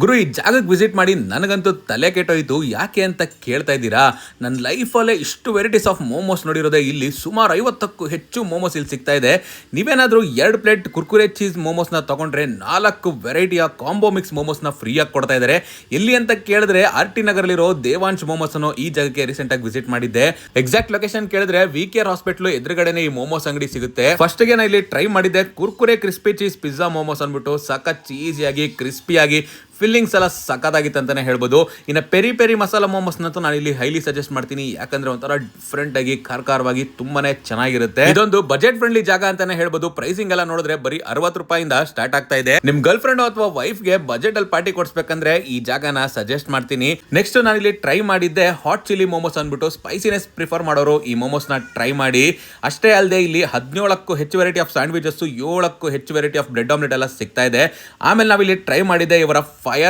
ಗುರು ಈ ಜಾಗಕ್ಕೆ ವಿಸಿಟ್ ಮಾಡಿ ನನಗಂತೂ ತಲೆ ಕೆಟ್ಟೋಯ್ತು. ಯಾಕೆ ಅಂತ ಕೇಳ್ತಾ ಇದ್ದೀರಾ? ನನ್ನ ಲೈಫಲ್ಲೇ ಇಷ್ಟು ವೆರೈಟೀಸ್ ಆಫ್ ಮೋಮೋಸ್ ನೋಡಿರೋದೇ ಇಲ್ಲಿ. ಸುಮಾರು 50ಕ್ಕೂ ಹೆಚ್ಚು ಮೋಮೋಸ್ ಇಲ್ಲಿ ಸಿಗ್ತಾ ಇದೆ. ನೀವೇನಾದರೂ 2 ಪ್ಲೇಟ್ ಕುರ್ಕುರೆ ಚೀಸ್ ಮೋಮೋಸ್ನ ತಗೊಂಡ್ರೆ 4 ವೆರೈಟಿಯ ಕಾಂಬೋ ಮಿಕ್ಸ್ ಮೋಮೋಸ್ನ ಫ್ರೀಯಾಗಿ ಕೊಡ್ತಾ ಇದ್ದಾರೆ. ಎಲ್ಲಿ ಅಂತ ಕೇಳಿದ್ರೆ RT ನಗರಲ್ಲಿರೋ ದೇವಾಂಶ್ ಮೋಮೋಸ್ ಅನ್ನೋ ಈ ಜಾಗಕ್ಕೆ ರೀಸೆಂಟಾಗಿ ವಿಸಿಟ್ ಮಾಡಿದ್ದೆ. ಎಕ್ಸಾಕ್ಟ್ ಲೊಕೇಶನ್ ಕೇಳಿದ್ರೆ VKR ಹಾಸ್ಪಿಟಲ್ ಎದುರುಗಡೆನೆ ಈ ಮೋಮೋಸ್ ಅಂಗಡಿ ಸಿಗುತ್ತೆ. ಫಸ್ಟ್ ಗೆ ನಾನು ಇಲ್ಲಿ ಟ್ರೈ ಮಾಡಿದ್ದೆ Kurkure crispy cheese pizza momos ಅಂದ್ಬಿಟ್ಟು. ಸಖತ್ ಚೀಸಿಯಾಗಿ ಕ್ರಿಸ್ಪಿಯಾಗಿ ಫಿಲ್ಲಿಂಗ್ಸ್ ಎಲ್ಲ ಸಖತ್ತಾಗಿತ್ತು ಅಂತಾನೆ ಹೇಳ್ಬೋದು. ಇನ್ನು ಪೆರಿ ಪೆರಿ ಮಸಾಲ ಮೋಮೋಸ್ನಂತೂ ನಾನು ಇಲ್ಲಿ ಹೈಲಿ ಸಜೆಸ್ಟ್ ಮಾಡ್ತೀನಿ. ಯಾಕಂದ್ರೆ ಒಂಥರ ಡಿಫ್ರೆಂಟ್ ಆಗಿ ಖಾರವಾಗಿ ತುಂಬಾನೇ ಚೆನ್ನಾಗಿರುತ್ತೆ. ಇದೊಂದು ಬಜೆಟ್ ಫ್ರೆಂಡ್ಲಿ ಜಾಗ ಅಂತಾನೆ ಹೇಳ್ಬೋದು. ಪ್ರೈಸಿಂಗ್ ಎಲ್ಲ ನೋಡಿದ್ರೆ ಬರೀ 60 ರೂಪಾಯಿಂದ ಸ್ಟಾರ್ಟ್ ಆಗ್ತಾ ಇದೆ. ನಿಮ್ ಗರ್ಲ್ ಫ್ರೆಂಡ್ ಅಥವಾ ವೈಫ್ ಗೆ ಬಜೆಟ್ ಅಲ್ಲಿ ಪಾರ್ಟಿ ಕೊಡ್ಸ್ಬೇಕಂದ್ರೆ ಈ ಜಾಗನ ಸಜೆಸ್ಟ್ ಮಾಡ್ತೀನಿ. ನೆಕ್ಸ್ಟ್ ನಾನು ಇಲ್ಲಿ ಟ್ರೈ ಮಾಡಿದ್ದೆ ಹಾಟ್ ಚಿಲ್ಲಿ ಮೋಮೋಸ್ ಅಂದ್ಬಿಟ್ಟು. ಸ್ಪೈಸಿನೆಸ್ ಪ್ರಿಫರ್ ಮಾಡೋರು ಈ ಮೋಮೋಸ್ ನ ಟ್ರೈ ಮಾಡಿ. ಅಷ್ಟೇ ಅಲ್ಲದೆ ಇಲ್ಲಿ 17ಕ್ಕೂ ಹೆಚ್ಚು ವೆರೈಟಿ ಆಫ್ ಸ್ಯಾಂಡ್ವಿಚಸ್, 7ಕ್ಕೂ ಹೆಚ್ಚು ವೆರೈಟಿ ಆಫ್ ಬ್ರೆಡ್ ಆಮ್ಲೆಟ್ ಎಲ್ಲ ಸಿಗ್ತಾ ಇದೆ. ಆಮೇಲೆ ನಾವಿಲ್ಲಿ ಟ್ರೈ ಮಾಡಿದ್ದೆ ಇವರ